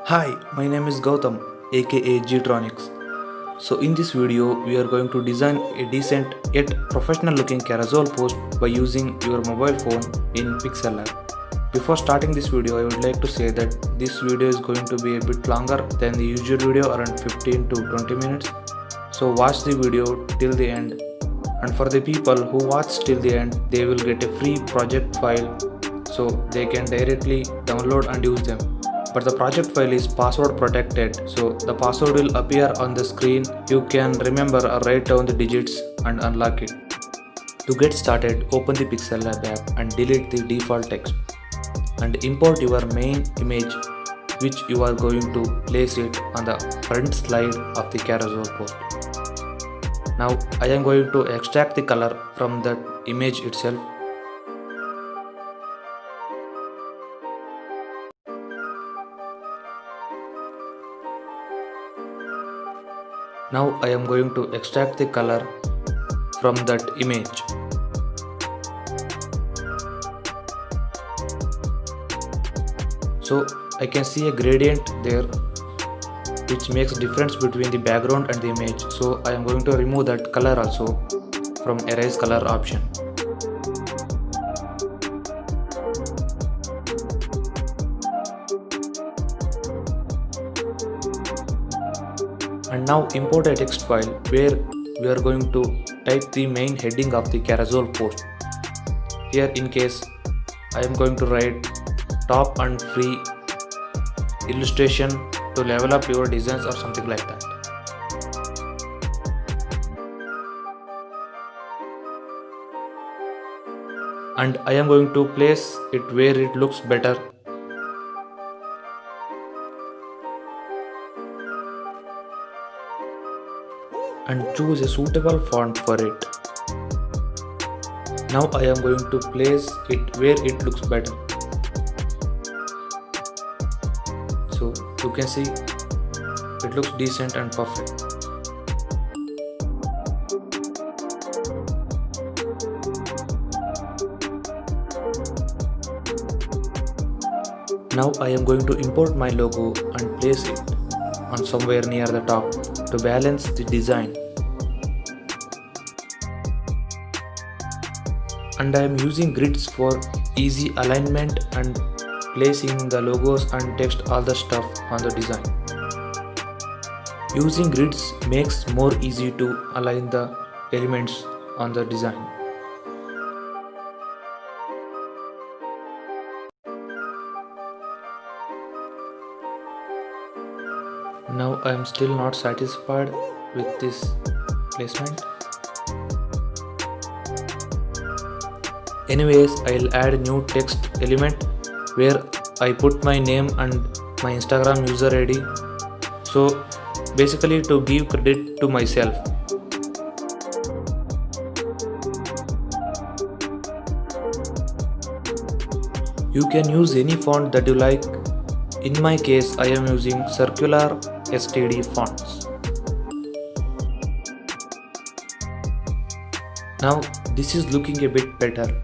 Hi, my name is Gautam, aka Gtronics. So in this video, we are going to design a decent yet professional looking carousel post by using your mobile phone in Pixel Lab. Before starting this video, I would like to say that this video is going to be a bit longer than the usual video, around 15 to 20 minutes. So watch the video till the end. And for the people who watch till the end, they will get a free project file so they can directly download and use them. But the project file is password protected, so the password will appear on the screen. You can remember or write down the digits and unlock it. To get started, open the Pixel Lab app and delete the default text and import your main image, which you are going to place it on the front slide of the carousel post. Now I am going to extract the color from that image itself. Now I am going to extract the color from that image. So I can see a gradient there which makes difference between the background and the image. So I am going to remove that color also from erase color option. And now import a text file where we are going to type the main heading of the carousel post. Here in case I am going to write top and free illustration to level up your designs or something like that. And I am going to place it where it looks better. And choose a suitable font for it. Now I am going to place it where it looks better. So you can see it looks decent and perfect. Now I am going to import my logo and place it on somewhere near the top to balance the design. And I am using grids for easy alignment and placing the logos and text, all the stuff on the design. Using grids makes more easy to align the elements on the design. Now I am still not satisfied with this placement. Anyways, I'll add a new text element where I put my name and my Instagram user ID. So basically to give credit to myself. You can use any font that you like. In my case, I am using circular STD fonts. Now this is looking a bit better.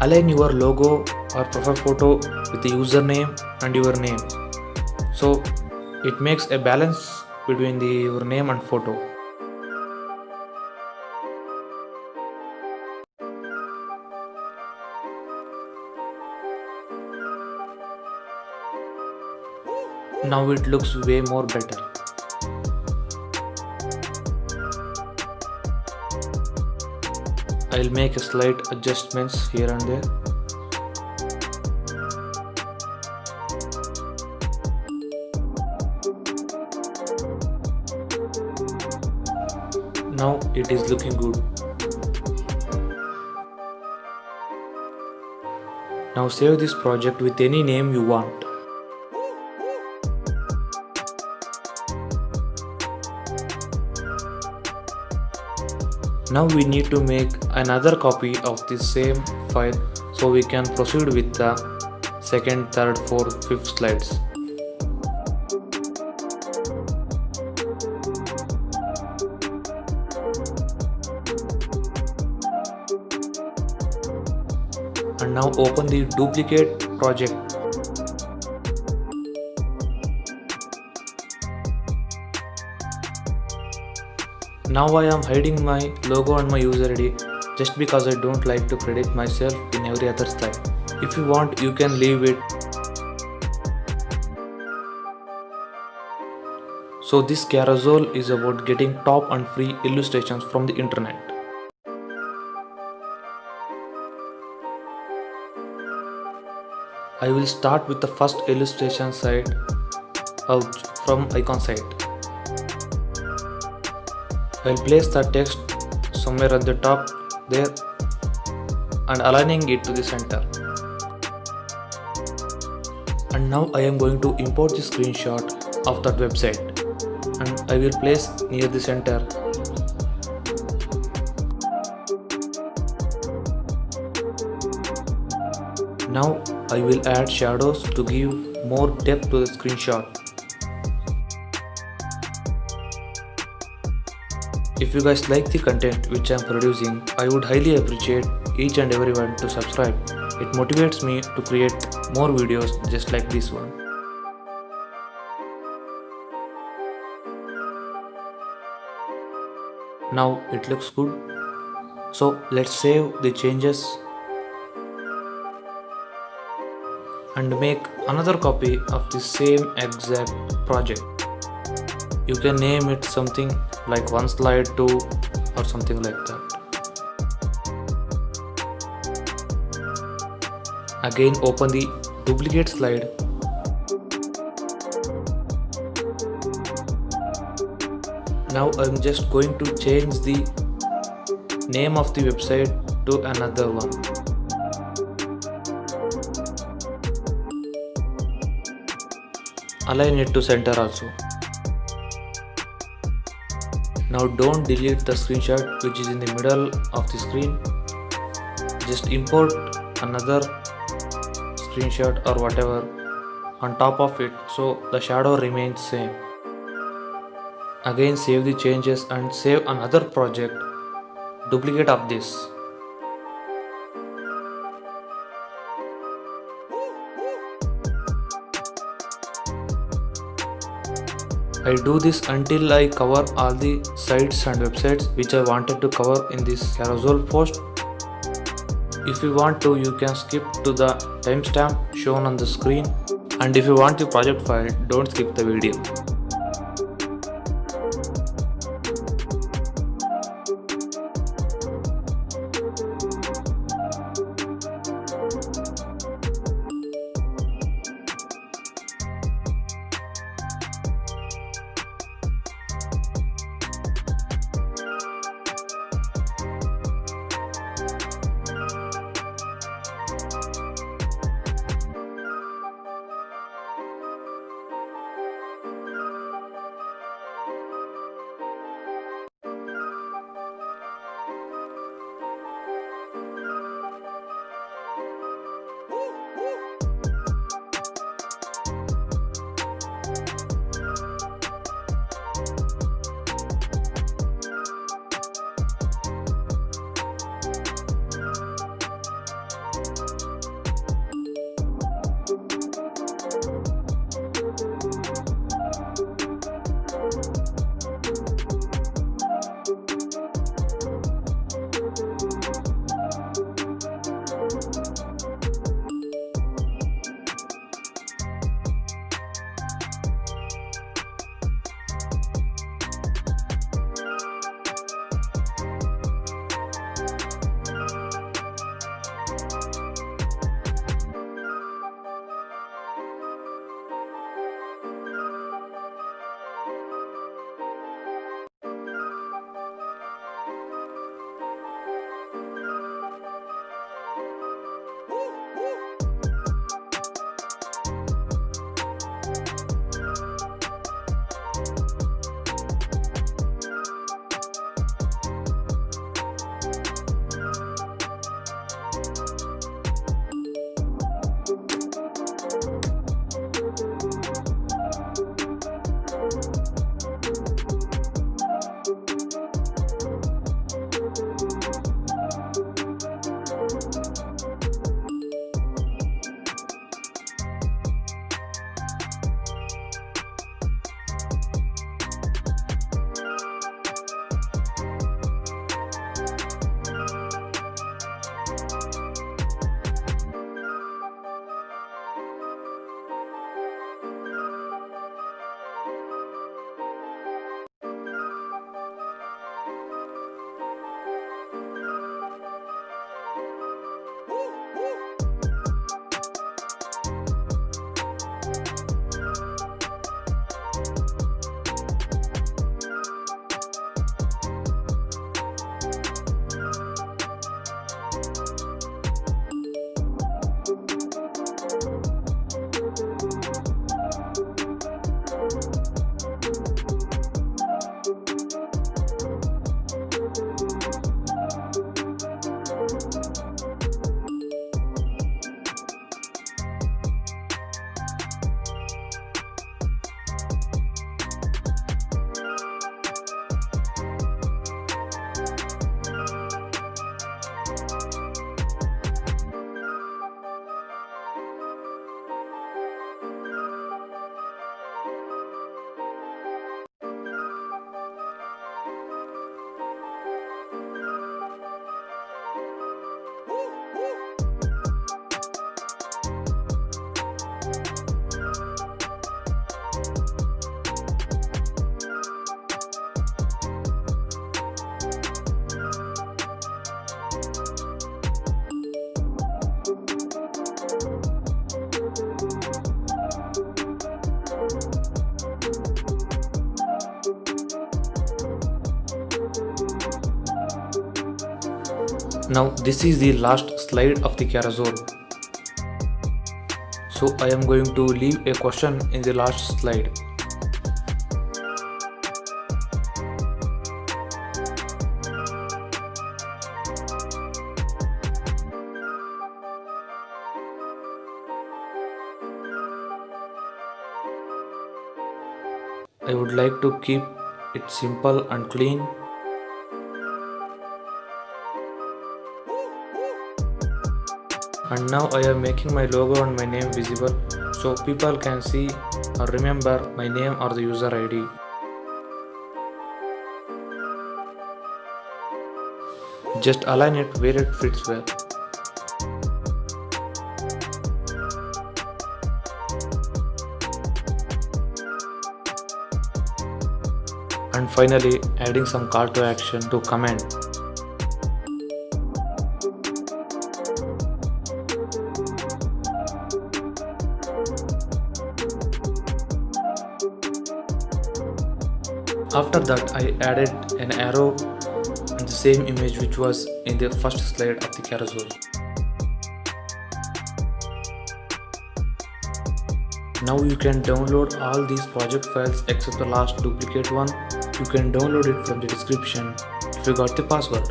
Align your logo or profile photo with the username and your name. So it makes a balance between your name and photo. Now it looks way more better. I'll make a slight adjustments here and there. Now it is looking good. Now save this project with any name you want. Now we need to make another copy of this same file so we can proceed with the second, third, fourth, fifth slides. And now open the duplicate project. Now I am hiding my logo and my user ID just because I don't like to credit myself in every other slide. If you want, you can leave it. So this carousel is about getting top and free illustrations from the internet. I will start with the first illustration site out from icon site. I'll place the text somewhere at the top there and aligning it to the center. And now I am going to import the screenshot of that website and I will place near the center. Now I will add shadows to give more depth to the screenshot. If you guys like the content which I am producing, I would highly appreciate each and everyone to subscribe. It motivates me to create more videos just like this one. Now it looks good. So let's save the changes and make another copy of the same exact project. You can name it something like one slide 2 or something like that. Again open the duplicate slide. Now I'm just going to change the name of the website to another one. Align it to center also. Now don't delete the screenshot which is in the middle of the screen. Just import another screenshot or whatever on top of it so the shadow remains same. Again save the changes and save another project, duplicate of this. I do this until I cover all the sites and websites which I wanted to cover in this carousel post. If you want to, you can skip to the timestamp shown on the screen, and if you want the project file, don't skip the video. Now this is the last slide of the carousel. So I am going to leave a question in the last slide. I would like to keep it simple and clean. And now I am making my logo and my name visible so people can see or remember my name or the user ID. Just align it where it fits well. And finally adding some call to action to comment. After that I added an arrow and the same image which was in the first slide of the carousel. Now you can download all these project files except the last duplicate one. You can download it from the description if you got the password.